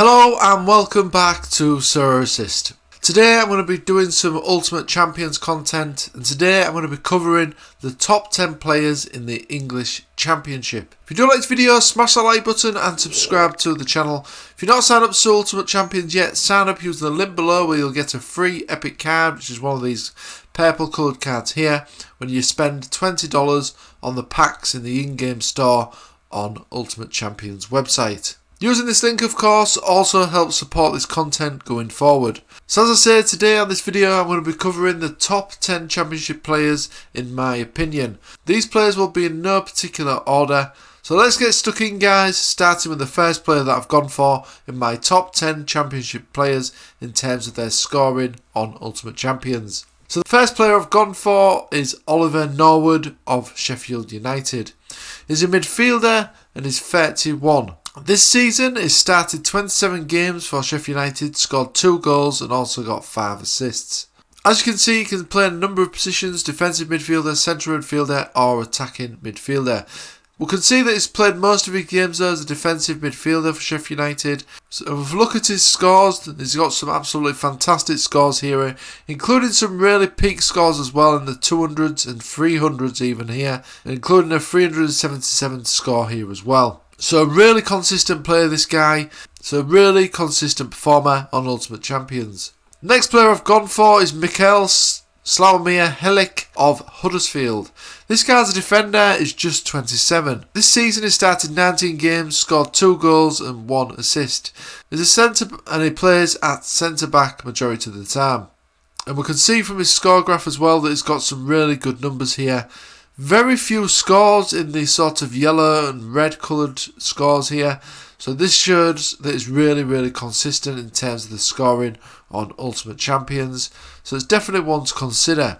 Hello and welcome back to Sorare. Today I'm going to be doing some Ultimate Champions content, and today I'm going to be covering the top 10 players in the English Championship. If you do like this video, smash that like button and subscribe to the channel. If you're not signed up to Ultimate Champions yet, sign up using the link below where you'll get a free epic card, which is one of these purple coloured cards here, when you spend $20 on the packs in the in-game store on Ultimate Champions website. Using this link, of course, also helps support this content going forward. So as I say, today on this video I'm going to be covering the top 10 championship players in my opinion. These players will be in no particular order. So let's get stuck in, guys, starting with the first player that I've gone for in my top 10 championship players in terms of their scoring on Ultimate Champions. So the first player I've gone for is Oliver Norwood of Sheffield United. He's a midfielder and is 31. This season he started 27 games for Sheffield United, scored 2 goals and also got 5 assists. As you can see, he can play in a number of positions: defensive midfielder, central midfielder or attacking midfielder. We can see that he's played most of his games though as a defensive midfielder for Sheffield United. So if we look at his scores, he's got some absolutely fantastic scores here, including some really peak scores as well in the 200s and 300s even here, including a 377 score here as well. So a really consistent player, this guy. So a really consistent performer on Ultimate Champions. Next player I've gone for is Mikael Slawomir Helik of Huddersfield. This guy's a defender, is just 27. This season he started 19 games, scored 2 goals and 1 assist. He's a centre and he plays at centre back majority of the time. And we can see from his score graph as well that he's got some really good numbers here. Very few scores in the sort of yellow and red coloured scores here. So this shows that it's really consistent in terms of the scoring on Ultimate Champions. So it's definitely one to consider.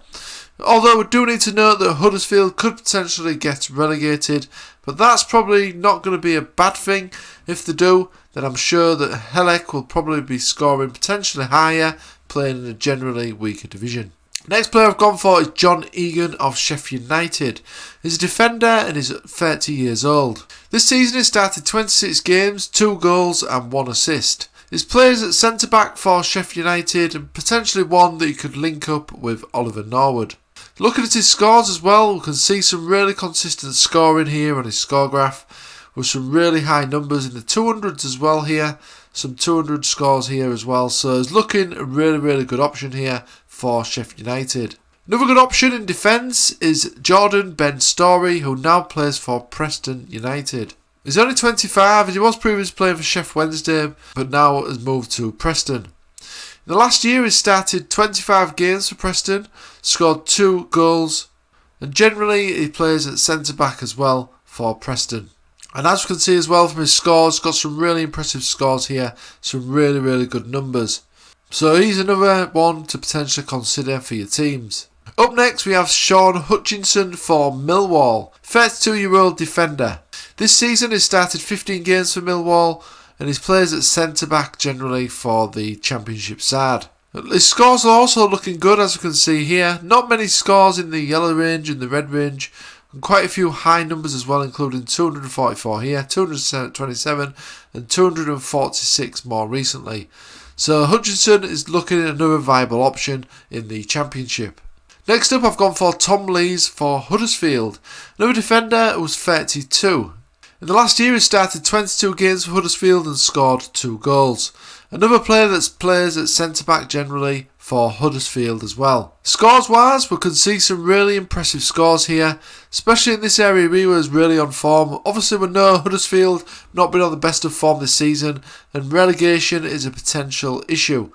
Although we do need to note that Huddersfield could potentially get relegated, but that's probably not going to be a bad thing. If they do, then I'm sure that Helik will probably be scoring potentially higher, playing in a generally weaker division. Next player I've gone for is John Egan of Sheffield United. He's a defender and is 30 years old. This season he started 26 games, 2 goals and 1 assist. He plays at centre back for Sheffield United and potentially one that you could link up with Oliver Norwood. Looking at his scores as well, we can see some really consistent scoring here on his score graph, with some really high numbers in the 200s as well here. Some 200 scores here as well, so he's looking a really good option here for Sheffield United. Another good option in defence is Jordan Ben Story, who now plays for Preston United. He's only 25 and he was previously playing for Sheffield Wednesday, but now has moved to Preston. In the last year he started 25 games for Preston, scored 2 goals, and generally he plays at centre back as well for Preston. And as you can see as well from his scores, got some really impressive scores here, some really good numbers. So he's another one to potentially consider for your teams. Up next we have Sean Hutchinson for Millwall, 32-year-old defender. This season he started 15 games for Millwall and he plays at centre back generally for the Championship side. His scores are also looking good, as you can see here. Not many scores in the yellow range and the red range, and quite a few high numbers as well, including 244 here, 227 and 246 more recently. So Hutchinson is looking at another viable option in the Championship. Next up I've gone for Tom Lees for Huddersfield, another defender who was 32. In the last year he started 22 games for Huddersfield and scored 2 goals. Another player that plays at centre back generally for Huddersfield as well. Scores wise, we can see some really impressive scores here, especially in this area he was really on form. Obviously we know Huddersfield not been on the best of form this season and relegation is a potential issue.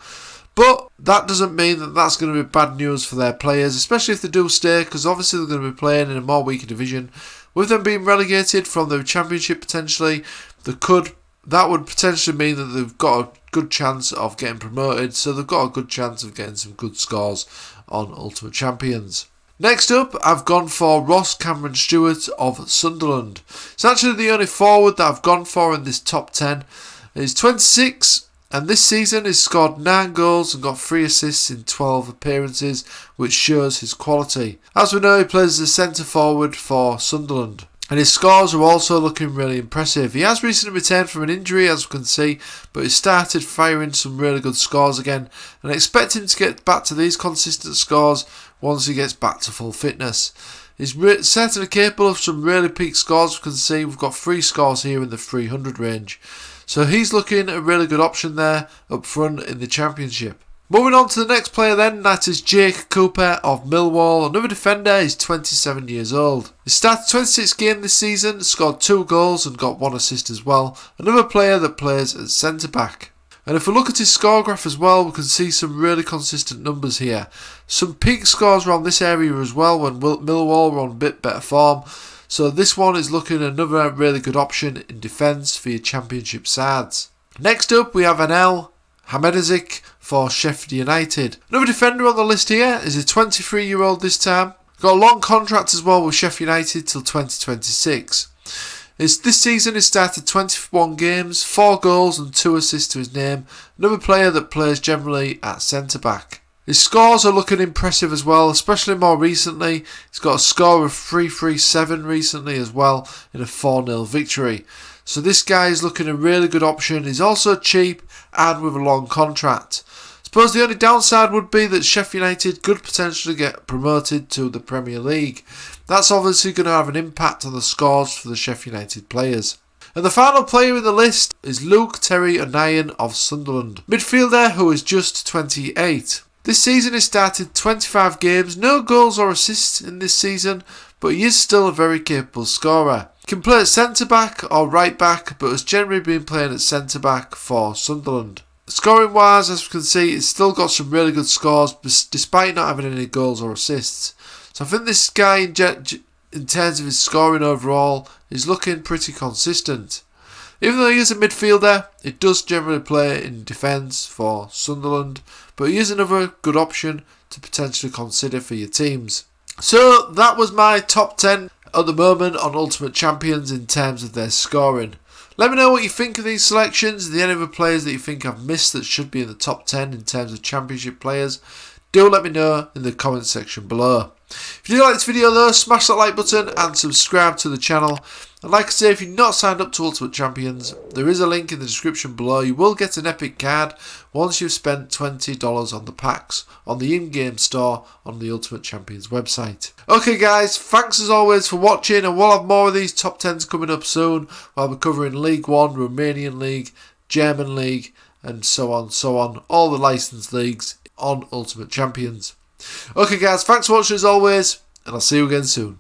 But that doesn't mean that that's going to be bad news for their players, especially if they do stay, because obviously they're going to be playing in a more weaker division. With them being relegated from the Championship potentially, that would potentially mean that they've got a good chance of getting promoted, so they've got a good chance of getting some good scores on Ultimate Champions. Next up, I've gone for Ross Cameron Stewart of Sunderland. It's actually the only forward that I've gone for in this top 10. He's 26 and this season he's scored 9 goals and got 3 assists in 12 appearances, which shows his quality. As we know, he plays as a centre forward for Sunderland. And his scores are also looking really impressive. He has recently returned from an injury, as we can see, but he started firing some really good scores again. And I expect him to get back to these consistent scores once he gets back to full fitness. He's certainly capable of some really peak scores. We can see we've got 3 scores here in the 300 range. So he's looking a really good option there up front in the Championship. Moving on to the next player then, that is Jake Cooper of Millwall. Another defender, he's 27 years old. He started 26 games this season, scored 2 goals and got 1 assist as well. Another player that plays at centre back. And if we look at his score graph as well, we can see some really consistent numbers here. Some peak scores around this area as well when Millwall were on a bit better form. So this one is looking another really good option in defence for your Championship sides. Next up we have Anel Hamedizik for Sheffield United. Another defender on the list here is a 23-year-old this time. Got a long contract as well with Sheffield United till 2026. This season he started 21 games, 4 goals and 2 assists to his name. Another player that plays generally at centre-back. His scores are looking impressive as well, especially more recently. He's got a score of 3-3-7 recently as well in a 4-0 victory. So this guy is looking a really good option. He's also cheap and with a long contract. I suppose the only downside would be that Sheffield United could potentially get promoted to the Premier League. That's obviously going to have an impact on the scores for the Sheffield United players. And the final player in the list is Luke Terry O'Nien of Sunderland. Midfielder who is just 28. This season he started 25 games, no goals or assists in this season, but he is still a very capable scorer. He can play at centre-back or right-back, but has generally been playing at centre-back for Sunderland. Scoring wise, as we can see, he's still got some really good scores despite not having any goals or assists. So I think this guy in terms of his scoring overall is looking pretty consistent. Even though he is a midfielder, he does generally play in defence for Sunderland, but he is another good option to potentially consider for your teams. So that was my top 10 at the moment on Ultimate Champions in terms of their scoring. Let me know what you think of these selections. Are there any other players that you think I've missed that should be in the top 10 in terms of Championship players? Do let me know in the comment section below. If you do like this video though, smash that like button and subscribe to the channel. And like I say, if you're not signed up to Ultimate Champions, there is a link in the description below. You will get an epic card once you've spent $20 on the packs on the in-game store on the Ultimate Champions website. Okay guys, thanks as always for watching, and we'll have more of these top 10s coming up soon. I'll be covering League 1, Romanian League, German League, and so on, all the licensed leagues on Ultimate Champions. Okay guys, thanks for watching as always, and I'll see you again soon.